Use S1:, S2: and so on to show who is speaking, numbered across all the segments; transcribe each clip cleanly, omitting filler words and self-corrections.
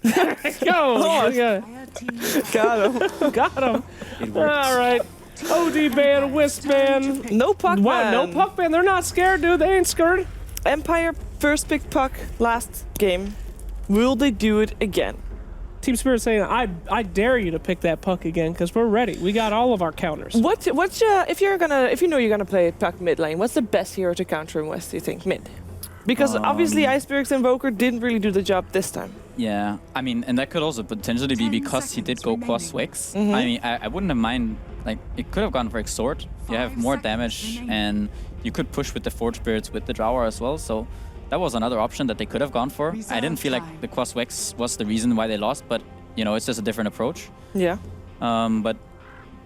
S1: There we go.
S2: Oh, got him.
S1: Got him.
S3: It worked.
S1: All right. OD ban, Wisp ban.
S2: No puck
S1: Wow,
S2: ban.
S1: no puck ban. They're not scared, dude. They ain't scared.
S2: Empire first pick puck last game. Will they do it again?
S1: Team Spirit saying, I dare you to pick that puck again because we're ready. We got all of our counters.
S2: What's if you know you're gonna play puck mid lane? What's the best hero to counter him with? Do you think mid? Because obviously Iceberg's Invoker didn't really do the job this time.
S3: Yeah, I mean, and that could also potentially be because he did go cross Wex. I mean, I wouldn't have mind, like, it could have gone for Exhort. You have more damage, and you could push with the Forge Spirits with the Drower as well, so that was another option that they could have gone for. I didn't feel like the cross Wex was the reason why they lost, but, you know, it's just a different approach.
S2: Yeah.
S3: But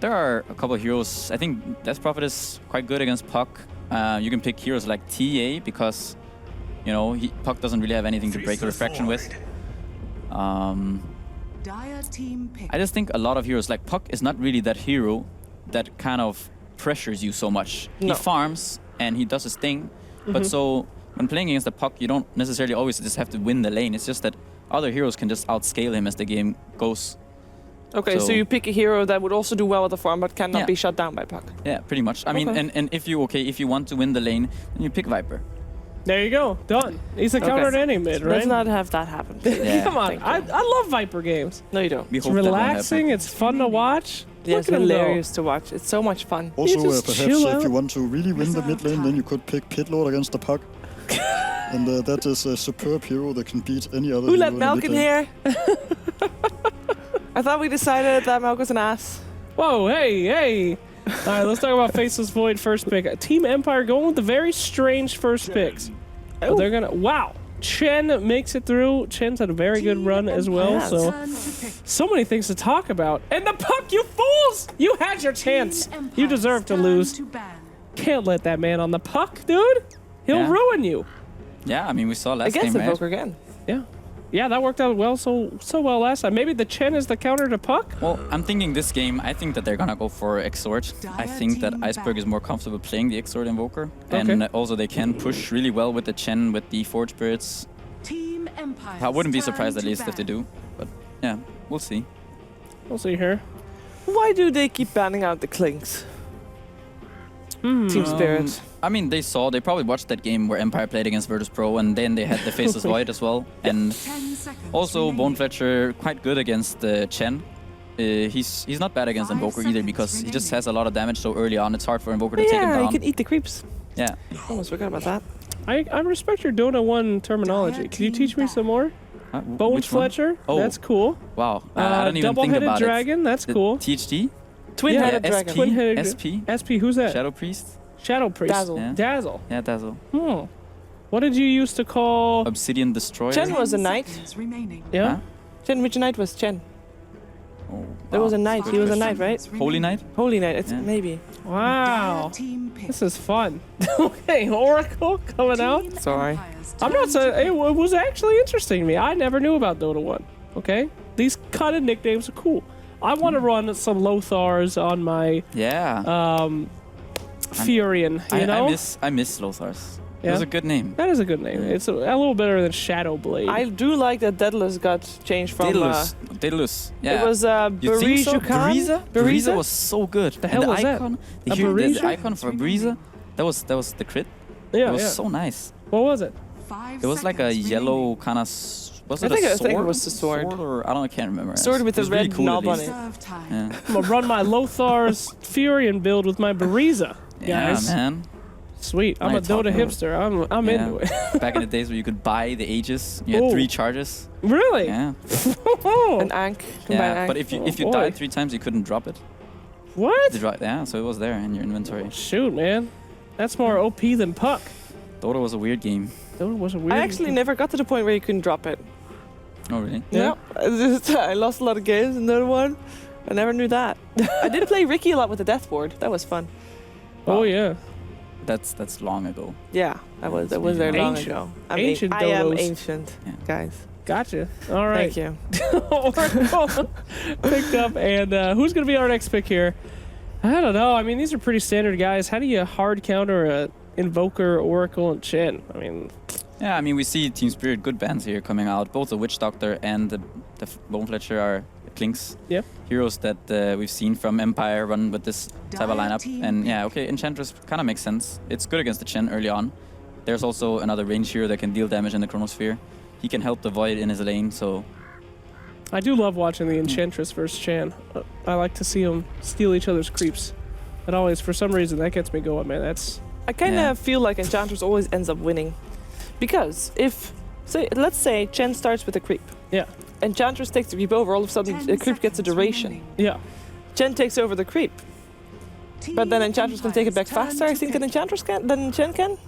S3: there are a couple of heroes. I think Death Prophet is quite good against Puck. You can pick heroes like TA because, you know, Puck doesn't really have anything to break the refraction with. I just think a lot of heroes, like Puck is not really that hero that kind of pressures you so much.
S2: No.
S3: He farms and he does his thing, but so when playing against the Puck, you don't necessarily always just have to win the lane. It's just that other heroes can just outscale him as the game goes.
S2: Okay, so you pick a hero that would also do well with the farm, but cannot be shut down by Puck.
S3: Yeah, pretty much. I mean, and if you want to win the lane, then you pick Viper.
S1: There you go. Done. He's a counter to any mid, right?
S2: Let's not have that happen.
S3: Yeah.
S1: Come on. I love Viper games.
S2: No, you don't.
S3: We
S1: It's
S3: hope that won't
S1: relaxing.
S3: happen.
S1: It's fun to watch.
S2: Yeah,
S1: Look
S2: it's
S1: at him
S2: hilarious to watch. It's so much fun.
S4: Also,
S1: just
S4: perhaps
S1: chill
S4: if
S1: out.
S4: you want to really win the mid lane, then you could pick Pitlord against the Puck. And that is a superb hero that can beat any other
S2: Who
S4: hero
S2: let
S4: in the
S2: Malkin
S4: mid lane.
S2: here? I thought we decided that Malk was an ass.
S1: Whoa, hey. All right, let's talk about Faceless Void first pick. Team Empire going with the very strange first picks. But they're gonna. Wow. Chen makes it through. Chen's had a very good run as well. So many things to talk about. And the Puck, you fools! You had your chance. You deserve to lose. Can't let that man on the Puck, dude. He'll ruin you.
S3: Yeah, I mean, we saw last
S2: Against
S3: game,
S2: the
S3: right?
S2: Invoker again.
S1: Yeah, that worked out well, so well last time. Maybe the Chen is the counter to Puck?
S3: Well, I'm thinking this game, I think that they're gonna go for Exhort. I think that Iceberg is more comfortable playing the Exhort Invoker. And also they can push really well with the Chen, with the Forge Spirits. I wouldn't be surprised at least if they do. But yeah, we'll see.
S1: We'll see here.
S2: Why do they keep banning out the Clinks? Team Spirit.
S3: I mean, they probably watched that game where Empire played against Virtus Pro, and then they had the Faceless Void as well. And also Bone Fletcher quite good against Chen. He's not bad against Invoker either because he just has a lot of damage so early on. It's hard for Invoker to take him
S2: Yeah,
S3: down.
S2: he can eat the creeps.
S3: Yeah.
S2: Almost forgot about that.
S1: I respect your Dota 1 terminology. Can you teach me some more? Bone
S3: Which one?
S1: Fletcher?
S3: Oh.
S1: That's cool.
S3: Wow. I don't even think
S1: Double-headed
S3: about
S1: dragon? That's cool.
S3: THD?
S2: Twin-headed
S3: Yeah,
S2: dragon.
S1: Twin-headed
S3: SP?
S1: SP, who's that?
S3: Shadow Priest?
S1: Shadow Priest.
S2: Dazzle.
S3: Yeah.
S1: Dazzle.
S3: Yeah, Dazzle.
S1: What did you used to call...
S3: Obsidian Destroyer?
S2: Chen was a knight.
S1: Yeah?
S3: Huh?
S2: Chen, which knight was Chen?
S3: Oh,
S2: There was a
S3: wow.
S2: knight. He was a knight, right?
S3: Holy Knight?
S2: Holy knight. It's
S3: Yeah.
S2: maybe.
S1: Wow. This is fun. Okay, Oracle coming out.
S2: Sorry.
S1: I'm not saying... It was actually interesting to me. I never knew about Dota 1. Okay? These kind of nicknames are cool. I want to run some Lothars on my
S3: Yeah.
S1: Furion, you know?
S3: I miss Lothars. It
S1: Yeah?
S3: was a good name.
S1: That is a good name. It's a little better than Shadowblade.
S2: I do like that Daedalus got changed from...
S3: Daedalus. Yeah.
S2: It was
S3: You think so?
S2: Barizu
S3: Bariza was so good.
S1: The hell
S3: and
S1: was
S3: the
S1: that?
S3: icon,
S1: A
S3: the
S1: Bariza?
S3: icon for Bariza, that was the crit.
S1: yeah,
S3: It was
S1: yeah.
S3: so nice.
S1: What was it?
S3: It was like a yellow kind of. Was it a sword?
S2: I think it was the sword.
S3: Or I can't remember.
S2: Sword with
S3: It
S2: the
S3: was really
S2: red
S3: cool,
S2: knob
S3: at
S2: on
S3: least.
S2: it.
S3: Yeah.
S1: I'm gonna run my Lothar's Furion build with my Bariza.
S3: Yeah,
S1: Guys.
S3: man.
S1: Sweet. I'm
S3: Now
S1: a
S3: you're
S1: Dota
S3: talking.
S1: hipster. I'm
S3: Yeah.
S1: into it.
S3: Back in the days where you could buy the Aegis, you had
S1: Ooh.
S3: 3 charges.
S1: Really?
S3: Yeah.
S2: An Ankh. Combined
S3: Yeah.
S2: Ankh.
S3: But if you
S1: boy.
S3: died 3 times, you couldn't drop it.
S1: What?
S3: Yeah. So it was there in your inventory.
S1: Shoot, man. That's more OP than Puck.
S3: Dota was a weird game.
S1: Dota was a weird...
S2: I actually never got to the point where you couldn't drop it.
S3: Oh really?
S1: Yeah.
S2: No. I lost a lot of games in Dota 1. I never knew that. I did play Ricky a lot with the death ward. That was fun.
S1: Oh, yeah.
S3: That's long ago.
S2: Yeah, that was there long
S1: Ancient.
S2: ago.
S1: Ancient
S2: I am
S1: Dodos.
S2: ancient,
S3: Yeah.
S2: guys.
S1: Gotcha. All right.
S2: Thank you.
S1: Oracle picked up. And who's going to be our next pick here? I don't know. I mean, these are pretty standard guys. How do you hard counter a Invoker, Oracle, and Chen? I mean...
S3: Yeah, I mean, we see Team Spirit good bands here coming out. Both the Witch Doctor and the Bone Fletcher are Clinks.
S1: Yeah.
S3: Heroes that we've seen from Empire run with this type of lineup. And yeah, okay, Enchantress kind of makes sense. It's good against the Chen early on. There's also another range hero that can deal damage in the Chronosphere. He can help the Void in his lane, so...
S1: I do love watching the Enchantress versus Chan. I like to see them steal each other's creeps. It always, for some reason, that gets me going, man. That's...
S2: I kind of feel like Enchantress always ends up winning. Because if, let's say Chen starts with a creep.
S1: Yeah.
S2: Enchantress takes the creep over, all of a sudden the creep gets a duration.
S1: Yeah.
S2: Chen takes over the creep. But then Enchantress can take it back faster, I think, than Chen can.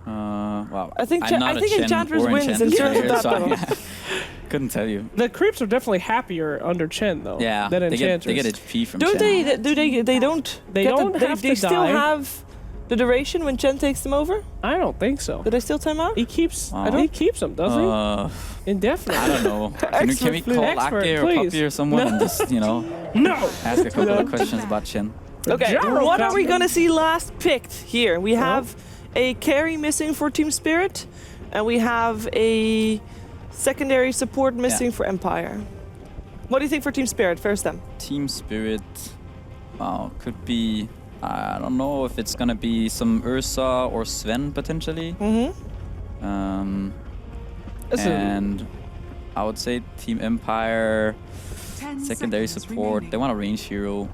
S3: Wow.
S2: I think
S3: I'm not a Chen
S2: Enchantress
S3: or
S2: wins in terms of
S3: player,
S2: that
S3: so
S2: battle.
S3: couldn't tell you.
S1: The creeps are definitely happier under Chen, though.
S3: Yeah,
S1: than
S3: they
S1: Enchantress.
S3: get HP from
S2: Don't
S3: Chen.
S2: they don't
S1: They
S2: get
S1: don't have
S2: they
S1: to
S2: still
S1: die.
S2: have the duration when Chen takes them over?
S1: I don't think so.
S2: Do they still time out?
S1: He keeps.
S3: I
S1: He keeps them, doesn't he? Indefinitely.
S3: I don't know. Can we call
S1: Expert,
S3: Ake or
S1: please.
S3: Puppy or someone and just,
S1: No.
S3: ask a couple of questions about Chen?
S2: Okay,
S1: Gyro
S2: what are we
S1: Captain.
S2: gonna see last picked here? We have a carry missing for Team Spirit, and we have a secondary support missing for Empire. What do you think for Team Spirit? First then.
S3: Team Spirit, wow, could be, I don't know if it's gonna be some Ursa or Sven potentially.
S2: Mm-hmm.
S3: And I would say Team Empire, secondary support, they want a range hero.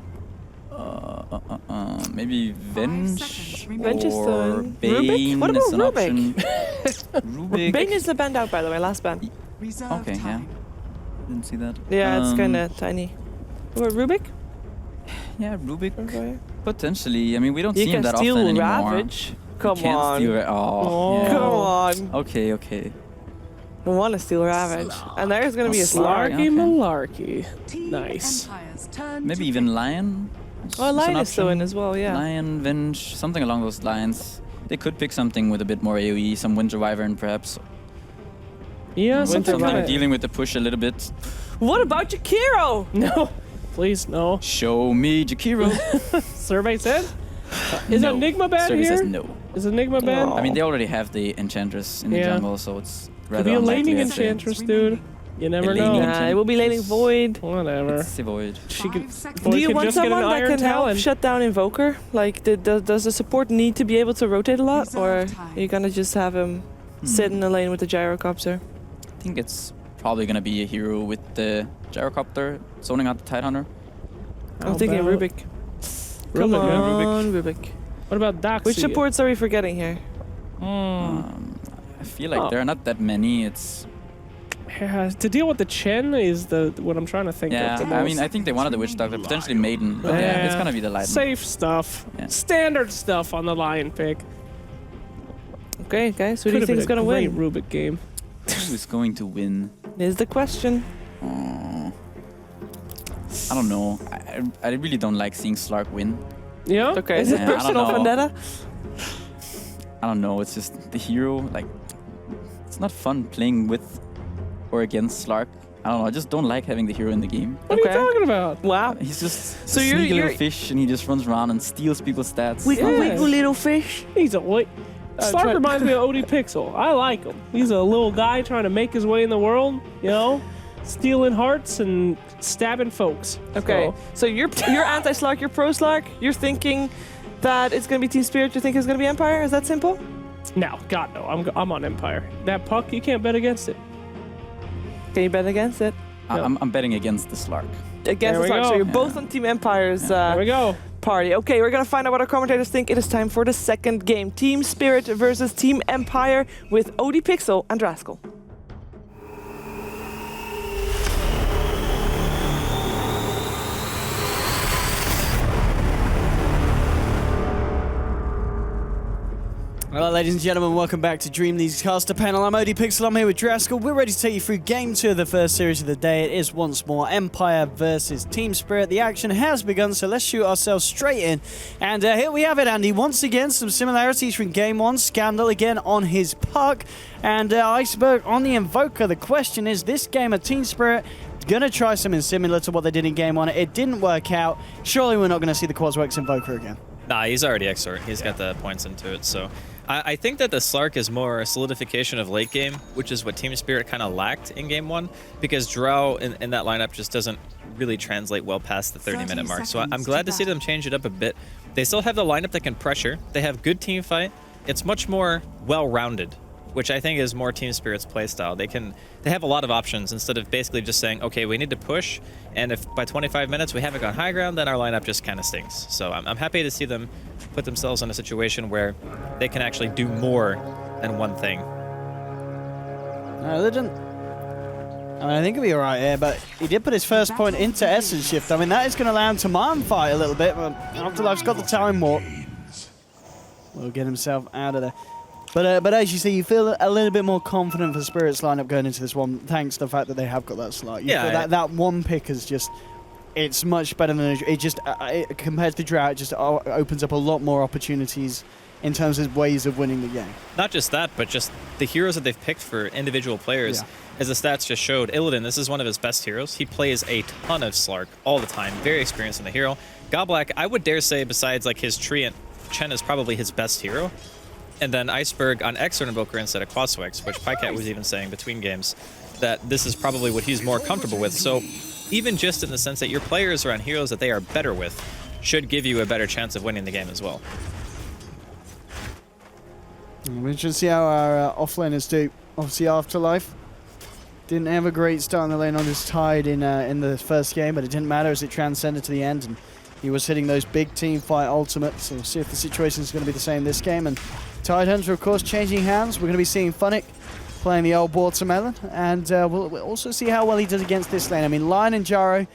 S3: Maybe Venge
S2: Venge is
S3: or
S2: Rubik?
S3: Bane
S2: What about
S3: is an
S2: Rubik?
S3: option. Rubik.
S2: Bane is the band out, by the way, last band.
S3: Okay, yeah. Didn't see that.
S2: Yeah, it's kind of tiny. What about Rubik?
S3: Yeah, Rubik.
S2: Okay.
S3: Potentially. I mean, we don't
S2: You
S3: see him
S2: can
S3: that
S2: steal
S3: often anymore.
S2: Ravage. Come
S3: Can't
S2: on.
S3: steal yeah.
S2: Come on.
S3: Okay.
S2: I want to steal Ravage. And there's going to be a
S3: Slark.
S2: Slark.
S1: Slarky malarkey. Nice.
S3: Maybe even Lion.
S2: Oh,
S3: It's
S2: Lion
S3: an
S2: is still in
S3: option.
S2: as well, yeah.
S3: Lion, Venge, something along those lines. They could pick something with a bit more AoE, some Winter Wyvern perhaps.
S1: Yeah, something
S3: Something
S1: kinda-
S3: dealing with the push a little bit.
S2: What about Jakiro?
S1: No. Please, no.
S3: Show me Jakiro.
S1: Survey said? Is
S3: No.
S1: Enigma bad
S3: Survey
S1: here?
S3: says no.
S1: Is Enigma bad?
S2: Oh.
S3: I mean, they already have the Enchantress in the
S1: Yeah.
S3: jungle, so it's
S1: Could
S3: rather
S1: be a
S3: unlikely.
S1: laning
S3: I'd say.
S1: Enchantress, dude. You never
S3: A
S1: know.
S3: laning
S2: Nah, it will be laning Void.
S1: Whatever.
S3: It's the Void.
S1: She could,
S2: Do you
S1: could
S2: want
S1: just get an
S2: someone that
S1: Iron
S2: can help
S1: Talon.
S2: shut down Invoker? Like, does the support need to be able to rotate a lot? Or are you gonna just have him sit in the lane with the Gyrocopter?
S3: I think it's probably gonna be a hero with the Gyrocopter zoning out the Tidehunter.
S2: I'm thinking
S1: about-
S2: Rubik. Come
S1: Rubik, yeah.
S2: on, Rubik.
S1: What about Doxy?
S2: Which supports are we forgetting here?
S3: I feel like there are not that many. It's
S1: Yeah, to deal with the Chen is what I'm trying to think
S3: yeah.
S1: of the most.
S3: I mean, I think they wanted the Witch Doctor, potentially Maiden, but yeah, it's gonna be the Light.
S1: Safe stuff.
S3: Yeah.
S1: Standard stuff on the Lion pick.
S2: Okay, guys, who do you think is gonna
S1: Great
S2: win?
S1: Rubik game.
S3: Who is going to win?
S2: Is the question.
S3: I don't know. I really don't like seeing Slark win.
S1: Yeah?
S2: Okay, is it
S3: Yeah, I don't
S2: personal
S3: know.
S2: vendetta?
S3: I don't know. It's just the hero. Like, it's not fun playing with or against Slark. I don't know. I just don't like having the hero in the game.
S1: What are
S2: Okay.
S1: you talking about?
S2: Wow.
S3: He's just
S2: So
S3: a
S2: you're-
S3: sneaky little
S2: you're-
S3: fish, and he just runs around and steals people's stats.
S2: Wiggle,
S1: Yeah.
S2: wiggle, little fish.
S1: He's a wait. Slark reminds me of OD Pixel. I like him. He's a little guy trying to make his way in the world, you know? Stealing hearts and stabbing folks.
S2: Okay, so you're anti-Slark, you're pro-Slark. You're thinking that it's gonna be Team Spirit. You think it's gonna be Empire? Is that simple?
S1: No, God, no. I'm on Empire. That puck, you can't bet against it.
S2: Can you bet against it?
S3: I'm betting against the Slark.
S2: Against
S1: There
S2: the
S1: we
S2: Slark.
S1: go.
S2: So you're both on Team Empire's
S1: There we go.
S2: party. Okay, we're gonna find out what our commentators think. It is time for the second game. Team Spirit versus Team Empire with OD Pixel and Rascal.
S5: Hello, ladies and gentlemen, welcome back to DreamLeague's caster panel. I'm OD Pixel, I'm here with Draskell. We're ready to take you through Game 2 of the first series of the day. It is once more Empire versus Team Spirit. The action has begun, so let's shoot ourselves straight in. And here we have it, Andy. Once again, some similarities from Game 1. Scandal again on his puck, and Iceberg on the Invoker. The question is, this game of Team Spirit gonna try something similar to what they did in Game 1. It didn't work out. Surely we're not gonna see the Quasworks Invoker again.
S6: Nah, he's already XOR. He's got the points into it, so... I think that the Slark is more a solidification of late game, which is what Team Spirit kind of lacked in game 1, because Drow in that lineup just doesn't really translate well past the 30-minute mark. So I'm glad to see them change it up a bit. They still have the lineup that can pressure. They have good team fight. It's much more well-rounded, which I think is more Team Spirit's playstyle. They have a lot of options instead of basically just saying, okay, we need to push, and if by 25 minutes we haven't gone high ground, then our lineup just kind of stinks. So I'm happy to see them put themselves in a situation where they can actually do more than one thing.
S5: No, they didn't. I mean, I think he'll be all right here, but he did put his first point into Essence Shift. I mean, that is going to allow him to mind fight a little bit, but Afterlife's got the time warp. Will get himself out of there. But as you see, you feel a little bit more confident for Spirit's lineup going into this one, thanks to the fact that they have got that slot. You feel that one pick is just, it's much better than it just compared to Drought. It just opens up a lot more opportunities in terms of ways of winning the game.
S6: Not just that, but just the heroes that they've picked for individual players. Yeah. As the stats just showed, Illidan, this is one of his best heroes. He plays a ton of Slark all the time. Very experienced in the hero. Goblak, I would dare say, besides like his Treant, Chen is probably his best hero. And then Iceberg on Exort Invoker instead of Quaswex, which Pycat was even saying between games, that this is probably what he's more comfortable with. So even just in the sense that your players are on heroes that they are better with, should give you a better chance of winning the game as well.
S5: We should see how our offlaners do. Obviously, Afterlife didn't have a great start in the lane on his Tide in the first game, but it didn't matter as it transcended to the end, and he was hitting those big team fight ultimates. So we'll see if the situation is going to be the same this game. And Tidehunter, of course, changing hands. We're going to be seeing Funnick playing the old watermelon, and we'll also see how well he does against this lane. I mean, Lion and Jaro,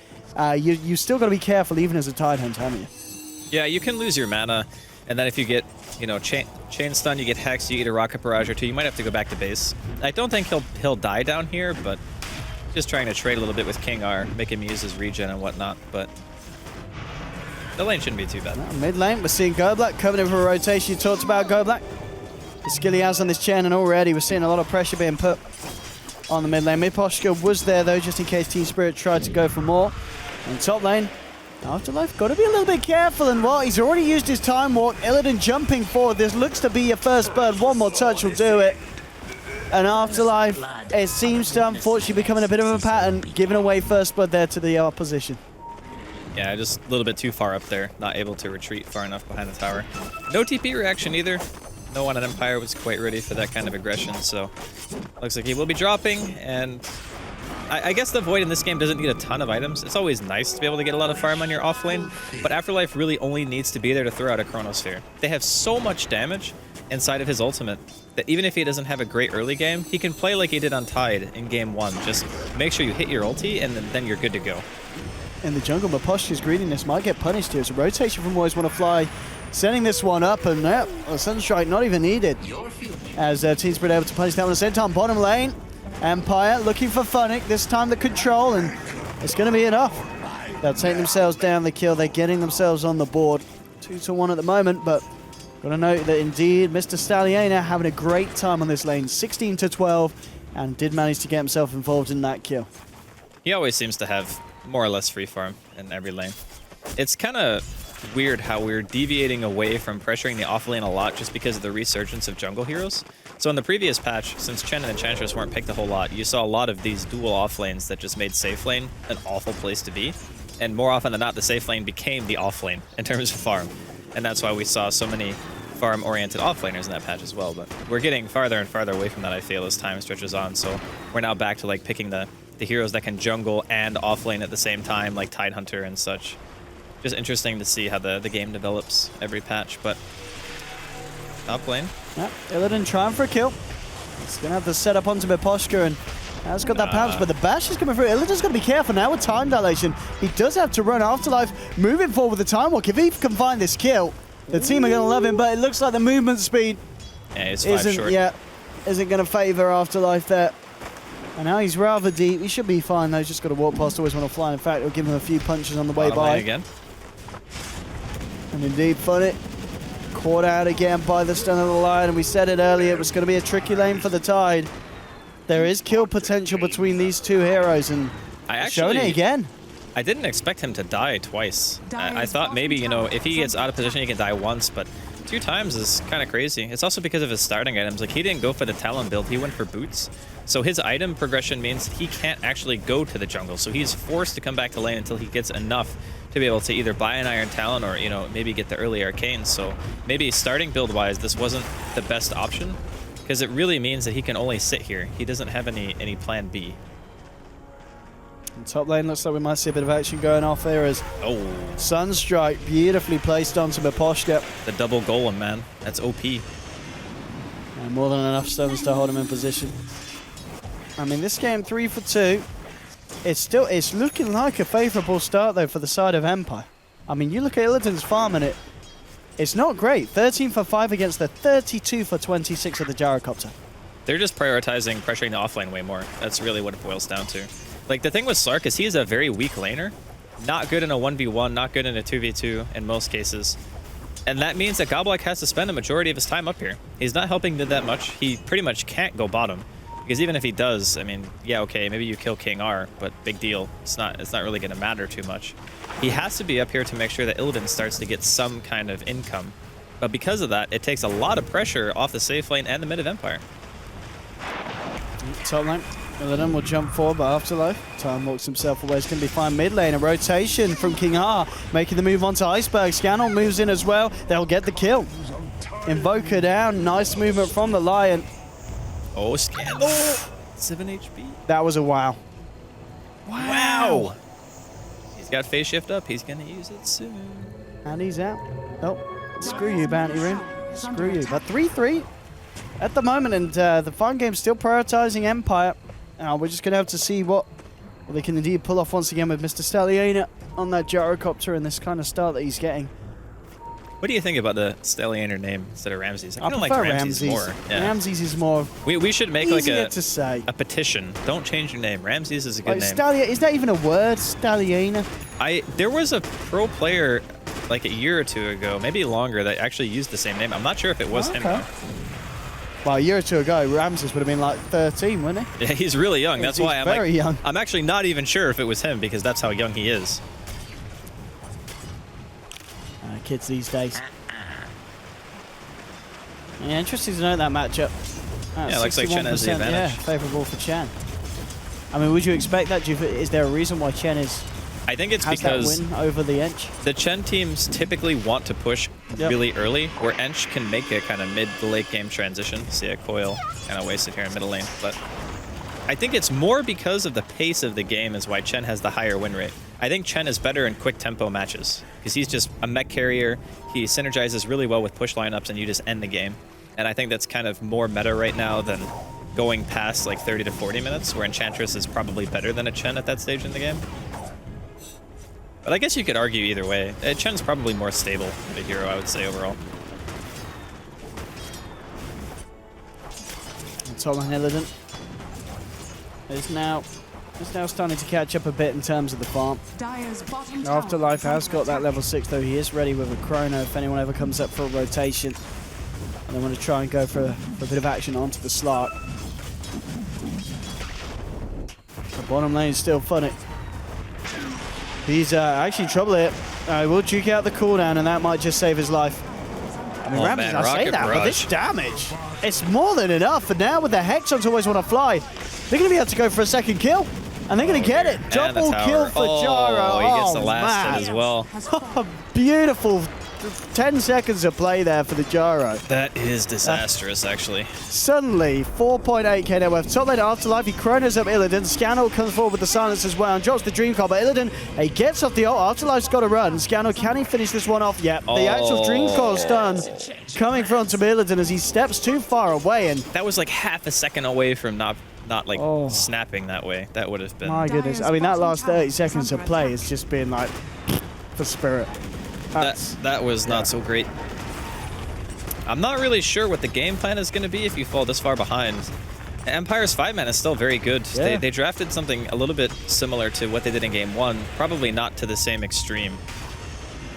S5: you still got to be careful even as a Tidehunter, haven't you?
S6: Yeah, you can lose your mana, and then if you get, you know, chain stun, you get Hex, you eat a Rocket Barrage or two, you might have to go back to base. I don't think he'll die down here, but just trying to trade a little bit with King R, make him use his regen and whatnot, but the lane shouldn't be too bad.
S5: Mid lane, we're seeing Goblak coming in for a rotation. You talked about Goblak. The skill he has on this Chen, and already we're seeing a lot of pressure being put on the mid lane. Miposhka was there though, just in case Team Spirit tried to go for more. And top lane, Afterlife got to be a little bit careful, and what, he's already used his time walk. Illidan jumping forward. This looks to be your first bird. One more touch will do it. And Afterlife, it seems to unfortunately becoming a bit of a pattern, giving away first blood there to the opposition.
S6: Yeah, just a little bit too far up there, not able to retreat far enough behind the tower. No TP reaction either. No one at Empire was quite ready for that kind of aggression, so looks like he will be dropping, and I guess the Void in this game doesn't need a ton of items. It's always nice to be able to get a lot of farm on your off lane, but Afterlife really only needs to be there to throw out a Chronosphere. They have so much damage inside of his ultimate that even if he doesn't have a great early game, he can play like he did on Tide in game 1. Just make sure you hit your ulti, and then you're good to go.
S5: In the jungle, Miposhka's greediness might get punished here. It's a rotation from Always Wanna Fly, setting this one up, and a Sunstrike not even needed. As Team Spirit able to punish that one at the same time. Bottom lane, Empire looking for Funnick, this time the control, and it's going to be enough. They'll take themselves down the kill. They're getting themselves on the board. 2-1 at the moment, but got to note that indeed Mr. Stalliona having a great time on this lane. 16-12, and did manage to get himself involved in that kill.
S6: He always seems to have more or less free farm in every lane. It's kind of weird how we're deviating away from pressuring the off lane a lot just because of the resurgence of jungle heroes. So in the previous patch, since Chen and Enchantress weren't picked a whole lot, you saw a lot of these dual off lanes that just made safe lane an awful place to be. And more often than not, the safe lane became the off lane in terms of farm. And that's why we saw so many farm-oriented offlaners in that patch as well. But we're getting farther and farther away from that, I feel, as time stretches on. So we're now back to like picking the heroes that can jungle and offlane at the same time, like Tidehunter and such. Just interesting to see how the game develops every patch, but top lane.
S5: Yep, Illidan trying for a kill. He's going to have to set up onto Miposhka, and has got that pounce, but the bash is coming through. Illidan's got to be careful now with time dilation. He does have to run. Afterlife moving forward with the time walk. If he can find this kill, the team are going to love him, but it looks like the movement speed isn't going to favor Afterlife there. And now he's rather deep. He should be fine though. He's just got to walk past Always Wanna Fly. In fact, it'll give him a few punches on the way by.
S6: Again.
S5: And indeed, Funnick caught out again by the stun of the Lion. And we said it earlier, it was going to be a tricky lane for the Tide. There is kill potential between these two heroes, and showing it again.
S6: I didn't expect him to die twice. I thought maybe, you know, if he gets out of position, he can die once, but 2 times is kind of crazy. It's also because of his starting items. Like, he didn't go for the Talon build, he went for boots. So his item progression means he can't actually go to the jungle. So he's forced to come back to lane until he gets enough to be able to either buy an Iron Talon or, you know, maybe get the early arcane. So maybe starting build-wise, this wasn't the best option, because it really means that he can only sit here. He doesn't have any plan B.
S5: In top lane, looks like we might see a bit of action going off here as Sunstrike beautifully placed onto Miposhka.
S6: The double golem, man. That's OP.
S5: And more than enough stuns to hold him in position. I mean, this game 3 for 2. It's looking like a favourable start though for the side of Empire. I mean, you look at Illidan's farm and it's not great. 13 for 5 against the 32 for 26 of the Gyrocopter.
S6: They're just prioritizing pressuring the offlane way more. That's really what it boils down to. Like, the thing with Slark is he's a very weak laner. Not good in a 1v1, not good in a 2v2 in most cases. And that means that Goblik has to spend a majority of his time up here. He's not helping that much. He pretty much can't go bottom. Because even if he does, I mean, yeah, okay, maybe you kill King R, but big deal. It's not really going to matter too much. He has to be up here to make sure that Illidan starts to get some kind of income. But because of that, it takes a lot of pressure off the safe lane and the mid of Empire.
S5: Top lane. Illidan will jump forward, but Afterlife. Time walks himself away. It's going to be fine mid lane. A rotation from King R, making the move onto Iceberg. Scannell moves in as well. They'll get the kill. Invoker down. Nice movement from the Lion.
S6: Oh, Scannell. 7 HP.
S5: That was a wow.
S6: Wow. He's got phase shift up. He's going to use it soon.
S5: And he's out. Oh, screw you, Bounty Rune. Screw you. But 3-3 at the moment, and the fun game's still prioritizing Empire. We're just going to have to see what they can indeed pull off once again with Mr. Stalliona on that Gyrocopter and this kind of start that he's getting.
S6: What do you think about the Stalliona name instead of Ramses? I kind of like
S5: prefer
S6: Ramses more. Yeah.
S5: Ramses is more
S6: We should make like
S5: to say.
S6: a petition. Don't change your name. Ramses is a good name.
S5: Is that even a word, Stalliona?
S6: There was a pro player like a year or two ago, maybe longer, that actually used the same name. I'm not sure if it was him though.
S5: Well, a year or two ago, Ramses would have been like 13, wouldn't he?
S6: Yeah, he's really young. That's why I'm
S5: very young.
S6: I'm actually not even sure if it was him because that's how young he is.
S5: Kids these days. Yeah, interesting to know that matchup.
S6: Yeah, looks like Chen has the advantage.
S5: Yeah, favourable for Chen. I mean, would you expect that? Is there a reason why Chen
S6: I think it's
S5: has
S6: because
S5: that win over the Ench?
S6: the Chen teams typically want to push really early, where Ench can make a kind of mid to late game transition. See a coil kind of wasted here in middle lane, but I think it's more because of the pace of the game is why Chen has the higher win rate. I think Chen is better in quick tempo matches because he's just a mech carrier. He synergizes really well with push lineups and you just end the game. And I think that's kind of more meta right now than going past like 30 to 40 minutes, where Enchantress is probably better than a Chen at that stage in the game. But I guess you could argue either way. Chen's probably more stable of a hero, I would say, overall.
S5: Top lane Illidan is now starting to catch up a bit in terms of the farm. Afterlife has got that level 6 though. He is ready with a chrono if anyone ever comes up for a rotation. And they want to try and go for a bit of action onto the Slark. The bottom lane is still funny. He's actually in trouble here. He will duke out the cooldown and that might just save his life. I mean, Ramses, I say that, but this damage, it's more than enough. And now with the Hexons always want to fly, they're going to be able to go for a second kill. And they're going to get it. Double kill for Gyro.
S6: Oh, he gets the last hit as well.
S5: Beautiful 10 seconds of play there for the Gyro.
S6: That is disastrous, actually.
S5: Suddenly, 4.8k net worth. Top lane Afterlife, he chronos up Illidan. Scannell comes forward with the silence as well and drops the Dream Core. But Illidan, he gets off the ult. Afterlife's got to run. Scannell, can he finish this one off? Yep. The actual Dream Core stun coming from Illidan as he steps too far away. And
S6: that was like half a second away from not like snapping that way. That would have been.
S5: My goodness. I mean, that last 30 seconds of play has just been like for Spirit.
S6: That was not so great. I'm not really sure what the game plan is going to be if you fall this far behind. Empire's 5-man is still very good.
S5: Yeah.
S6: They drafted something a little bit similar to what they did in game 1. Probably not to the same extreme.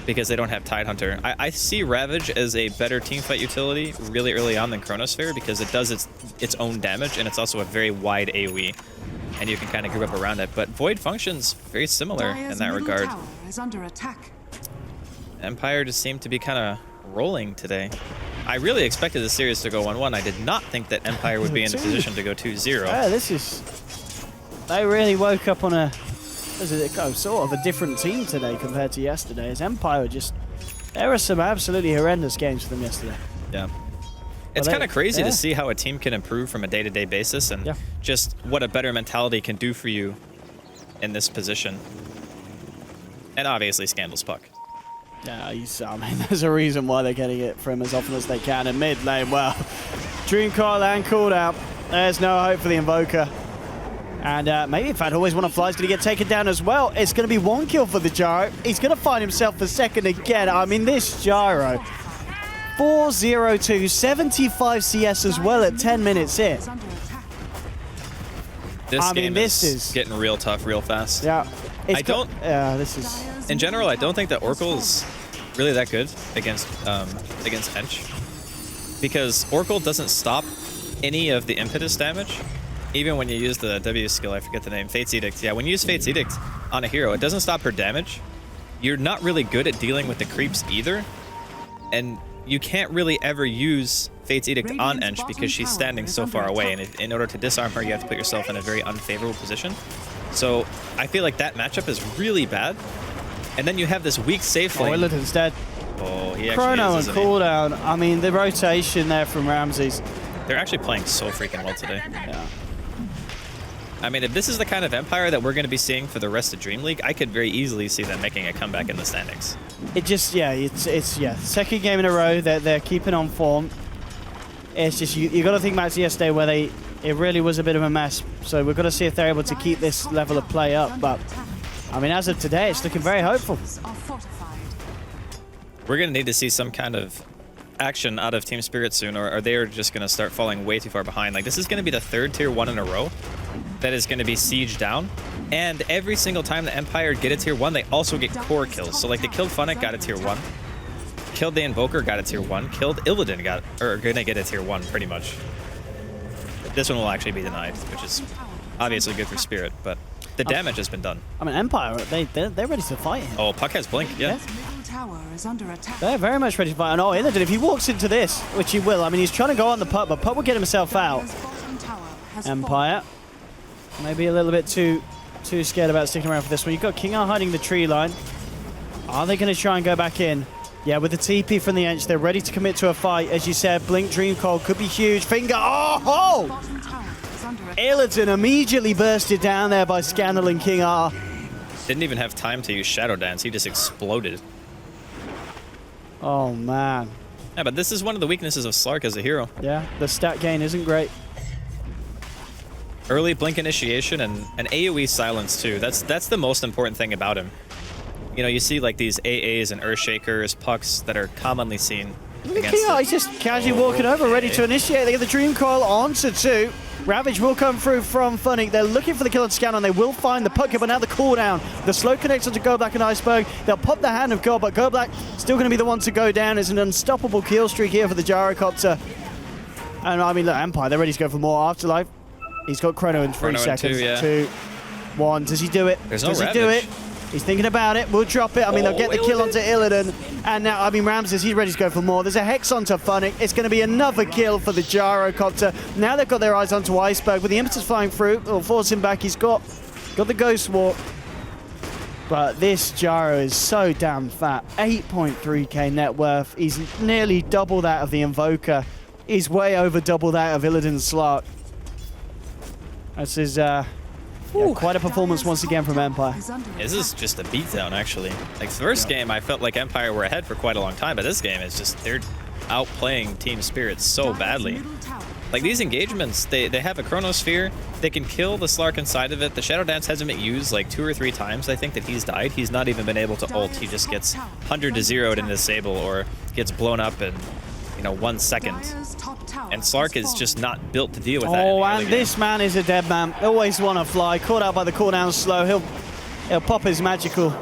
S6: because they don't have Tidehunter. I see Ravage as a better teamfight utility really early on than Chronosphere because it does its own damage, and it's also a very wide AoE, and you can kind of group up around it. But Void functions very similar in that regard.
S7: Is under attack.
S6: Empire just seemed to be kind of rolling today. I really expected the series to go 1-1. I did not think that Empire would be in a position to go 2-0.
S5: Yeah, this is... They really woke up on a... sort of a different team today compared to yesterday. As Empire just... There were some absolutely horrendous games for them yesterday.
S6: Yeah. It's kind of crazy to see how a team can improve from a day-to-day basis and just what a better mentality can do for you in this position. And obviously Scandal's Puck.
S5: Yeah, I mean, there's a reason why they're getting it from as often as they can in mid lane. Well, Dream Coil and cooldown. There's no hope for the Invoker. And maybe, in fact, Always Wanna Fly is going to get taken down as well. It's going to be 1 kill for the Gyro. He's going to find himself a second again. I mean, this Gyro, 4-0-2, 75 CS as well at 10 minutes in.
S6: This game is getting real tough real fast.
S5: Yeah.
S6: This is... In general, I don't think that Oracle is really that good against Hench, because Oracle doesn't stop any of the impetus damage, even when you use the W skill. I forget the name. Fate's Edict. Yeah, when you use Fate's Edict on a hero, it doesn't stop her damage. You're not really good at dealing with the creeps either, and you can't really ever use Fate's Edict on Hench because she's standing so far away, and in order to disarm her, you have to put yourself in a very unfavorable position. So I feel like that matchup is really bad. And then you have this weak safe lane.
S5: Illidan's dead.
S6: Oh, he actually
S5: Chrono
S6: is,
S5: and cooldown. I mean, the rotation there from Ramses.
S6: They're actually playing so freaking well today.
S5: Yeah.
S6: I mean, if this is the kind of Empire that we're going to be seeing for the rest of DreamLeague, I could very easily see them making a comeback in the standings.
S5: It just, it's second game in a row that they're keeping on form. It's just, you got to think back to yesterday where it really was a bit of a mess. So we've got to see if they're able to keep this level of play up. But I mean, as of today, it's looking very hopeful.
S6: We're going to need to see some kind of action out of Team Spirit soon, or they're just going to start falling way too far behind. Like, this is going to be the third tier 1 in a row that is going to be sieged down. And every single time the Empire get a tier 1, they also get core kills. So, like, they killed Funnick, got a tier 1. Killed the Invoker, got a tier 1. Killed Illidan, going to get a tier 1, pretty much. This one will actually be denied, which is obviously good for Spirit, but the damage has been done.
S5: I mean, Empire, they're ready to fight him.
S6: Oh, Puck has Blink, yeah.
S5: They're very much ready to fight. And oh, Illidan, if he walks into this, which he will, I mean, he's trying to go on the Puck, but Puck will get himself out. Empire, maybe a little bit too scared about sticking around for this one. You've got King R hiding the tree line. Are they going to try and go back in? Yeah, with the TP from the Ench, they're ready to commit to a fight. As you said, Blink Dream Cold could be huge. Finger, oh! Illidan immediately bursted down there by Scandal and King R.
S6: Didn't even have time to use Shadow Dance. He just exploded.
S5: Oh, man.
S6: Yeah, but this is one of the weaknesses of Slark as a hero.
S5: Yeah, the stat gain isn't great.
S6: Early Blink initiation and AoE silence, too. That's the most important thing about him. You know, you see like these AAs and Earthshakers, Pucks that are commonly seen against
S5: He's just casually walking over, ready to initiate. They get the Dream Coil onto 2. Ravage will come through from Funnick. They're looking for the kill on Scan, and they will find the Puck, but now the cooldown. The slow connects onto Go Black and Iceberg. They'll pop the hand of Go, but Go Black still going to be the one to go down. It's an unstoppable kill streak here for the Gyrocopter. And I mean, look, Empire, they're ready to go for more Afterlife. He's got Chrono in 3 seconds. 2, 1. Does he do it?
S6: There's no
S5: Does he
S6: Ravage.
S5: do it? He's thinking about it. We'll drop it. I mean, they'll get the kill onto Illidan. And now, I mean, Ramses, he's ready to go for more. There's a Hex onto Funnick. It's going to be another kill for the Gyrocopter. Now they've got their eyes onto Iceberg. With the impetus flying through, it'll force him back. He's got the Ghost Walk. But this Gyro is so damn fat. 8.3k net worth. He's nearly double that of the Invoker. He's way over double that of Illidan Slark. This is... Yeah, quite a performance once again from Empire.
S6: This is just a beatdown, actually. Like, the first game, I felt like Empire were ahead for quite a long time, but this game is just, they're outplaying Team Spirit so badly. Like, these engagements, they have a Chronosphere, they can kill the Slark inside of it. The Shadow Dance hasn't been used like 2 or 3 times, I think, that he's died. He's not even been able to ult. He just gets 100 to 0'd in Disable or gets blown up in, 1 second. And Slark is just not built to deal with that.
S5: Oh, and this man is a dead man. Always want to fly. Caught out by the cooldown slow. He'll pop his magical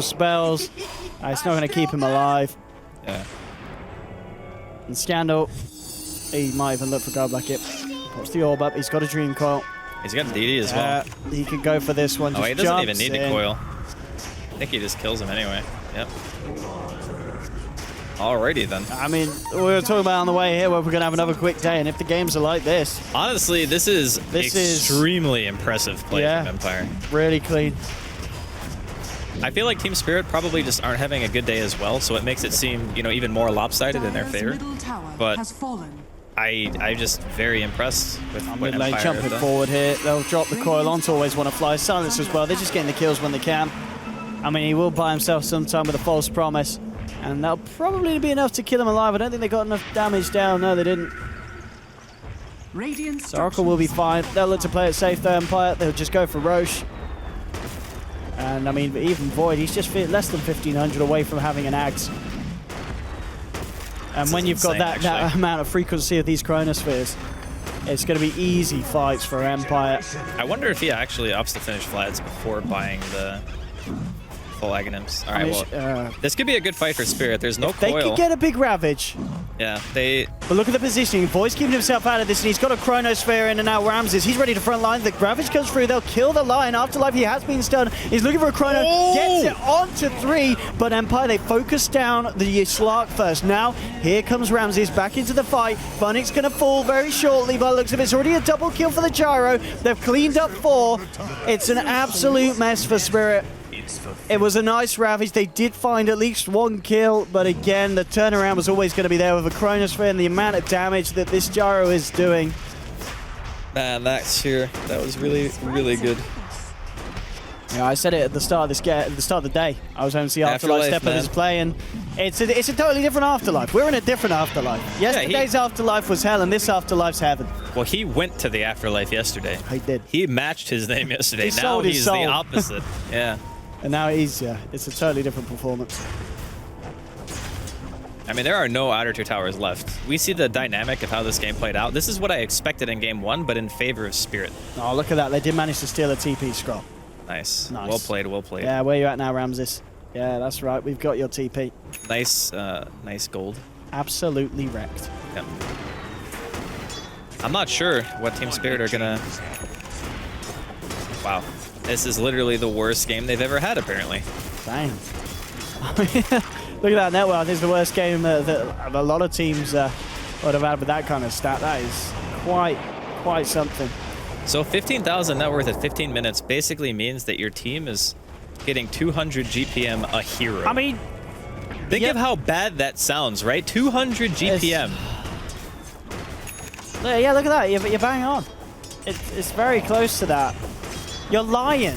S5: spells. It's not going to keep him alive.
S6: Yeah.
S5: And Scandal, he might even look for God Bucket. Pops the orb up. He's got a Dream Coil.
S6: He's got DD as well.
S5: He could go for this one.
S6: Oh,
S5: Just
S6: he doesn't even
S5: jumps
S6: need the
S5: in.
S6: coil. I think he just kills him anyway. Yep. Alrighty then.
S5: I mean, we were talking about on the way here where we're going to have another quick day, and if the games are like this,
S6: Honestly, this is extremely impressive play from Empire.
S5: really clean.
S6: I feel like Team Spirit probably just aren't having a good day as well, so it makes it seem, you know, even more lopsided in their favor. But I'm just very impressed with what
S5: Mid lane
S6: Empire
S5: jumping
S6: have done.
S5: forward here. They'll drop the coil on to always want to fly. Silence as well. They're just getting the kills when they can. I mean, he will buy himself some time with a false promise. And that'll probably be enough to kill him alive. I don't think they got enough damage down. No, they didn't. So Oracle will be fine. They'll look to play it safe though, Empire. They'll just go for Roche. And I mean, even Void, he's just less than 1,500 away from having an Axe. And
S6: This
S5: when
S6: is
S5: you've got
S6: insane,
S5: that amount of frequency of these Chronospheres, it's going to be easy fights for Empire.
S6: I wonder if he actually opts to finish Vlad's before buying the full Aghanims. All right, well, this could be a good fight for Spirit. There's no
S5: They
S6: coil.
S5: could get a big Ravage.
S6: Yeah, they...
S5: But look at the positioning. Void's keeping himself out of this, and he's got a Chronosphere in and now Ramses. He's ready to front line. The Ravage comes through. They'll kill the Lion. Afterlife, he has been stunned. He's looking for a Chrono. Gets it onto 3, but Empire, they focus down the Slark first. Now, here comes Ramses back into the fight. Funnick's going to fall very shortly by the looks of it. It's already a double kill for the Gyro. They've cleaned up 4. It's an absolute mess for Spirit. It was a nice Ravage. They did find at least 1 kill, but again, the turnaround was always going to be there with a Chronosphere and the amount of damage that this Gyro is doing.
S6: Man, that was really, really good.
S5: Yeah, I said it at the start of this game, at the start of the day. I was home to see Afterlife step up his play, and it's a totally different Afterlife. We're in a different Afterlife. Yesterday's Afterlife was hell, and this Afterlife's heaven.
S6: Well, he went to the Afterlife yesterday.
S5: He did.
S6: He matched his name yesterday.
S5: He
S6: now
S5: sold his
S6: he's
S5: soul.
S6: the opposite. Yeah.
S5: And now it's a totally different performance.
S6: I mean, there are no outer tier towers left. We see the dynamic of how this game played out. This is what I expected in game 1, but in favor of Spirit.
S5: Oh, look at that. They did manage to steal a TP scroll.
S6: Nice. Well played, well played.
S5: Yeah, where you at now, Ramses? Yeah, that's right. We've got your TP.
S6: Nice, nice gold.
S5: Absolutely wrecked.
S6: Yep. I'm not sure what Team Spirit are gonna... Wow. This is literally the worst game they've ever had, apparently.
S5: Dang. Look at that network. This is the worst game that a lot of teams would have had with that kind of stat. That is quite something.
S6: So 15,000 net worth at 15 minutes basically means that your team is getting 200 GPM a hero.
S5: I mean...
S6: Think of how bad that sounds, right? 200 GPM.
S5: Yeah, look at that. You're bang on. It's very close to that. Your Lion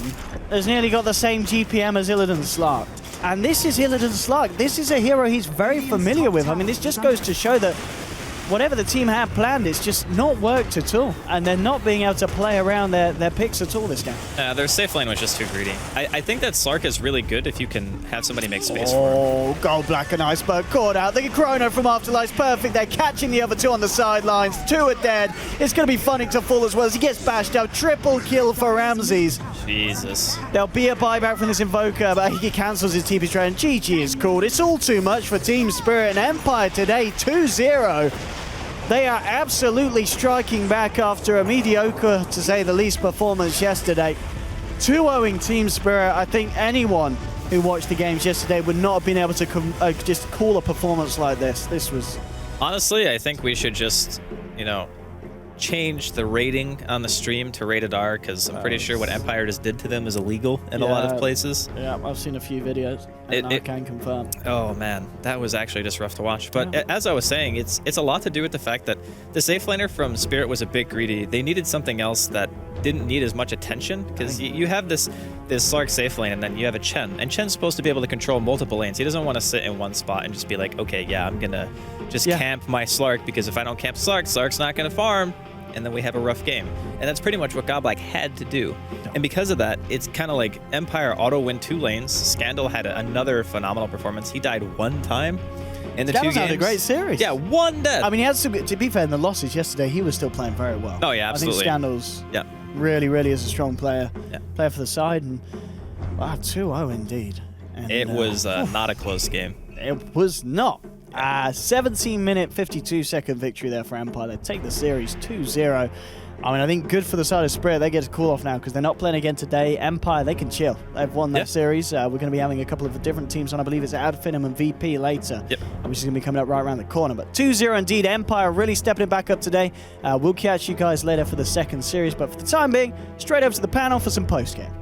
S5: has nearly got the same GPM as Illidan Slark. And this is Illidan Slark. This is a hero he's very familiar with. I mean, this just goes to show that whatever the team had planned, it's just not worked at all. And they're not being able to play around their picks at all this game.
S6: Their safe lane was just too greedy. I think that Slark is really good if you can have somebody make space for him.
S5: Oh, Gold Black and Iceberg caught out. The Chrono from Afterlife's perfect. They're catching the other 2 on the sidelines. 2 are dead. It's going to be Funnick to fall as well as he gets bashed out. Triple kill for Ramses.
S6: Jesus.
S5: There'll be a buyback from this Invoker, but he cancels his TP trade. GG is called. It's all too much for Team Spirit and Empire today, 2-0. They are absolutely striking back after a mediocre, to say the least, performance yesterday. 2-0ing Team Spirit. I think anyone who watched the games yesterday would not have been able to just call a performance like this. This was...
S6: Honestly, I think we should just, you know, change the rating on the stream to rated R, because I'm pretty sure what Empire just did to them is illegal in a lot of places.
S5: Yeah, I've seen a few videos, and I can confirm.
S6: Oh man, that was actually just rough to watch. But as I was saying, it's a lot to do with the fact that the safe laner from Spirit was a bit greedy. They needed something else that didn't need as much attention, because you have this Slark safe lane, and then you have a Chen, and Chen's supposed to be able to control multiple lanes. He doesn't want to sit in one spot and just be like, okay, yeah, I'm gonna just camp my Slark, because if I don't camp Slark, Slark's not gonna farm, and then we have a rough game. And that's pretty much what Godblack had to do. And because of that, it's kind of like Empire auto-win 2 lanes. Scandal had another phenomenal performance. He died 1 time in the 2 games.
S5: That was a great series.
S6: Yeah, 1 death.
S5: I mean, he had some, to be fair, in the losses yesterday, he was still playing very well.
S6: Oh yeah, absolutely.
S5: I think Scandal's really is a strong player.
S6: Yeah.
S5: Player for the side. And wow, 2-0 indeed.
S6: It was not a close game.
S5: It was not. 17-minute, 52-second victory there for Empire. They take the series 2-0. I mean, I think good for the side of Spirit. They get a call off now because they're not playing again today. Empire, they can chill. They've won that series. We're going to be having a couple of different teams on. I believe it's Adfinum and VP later, which is going to be coming up right around the corner. But 2-0 indeed. Empire really stepping it back up today. We'll catch you guys later for the second series. But for the time being, straight over to the panel for some post-game.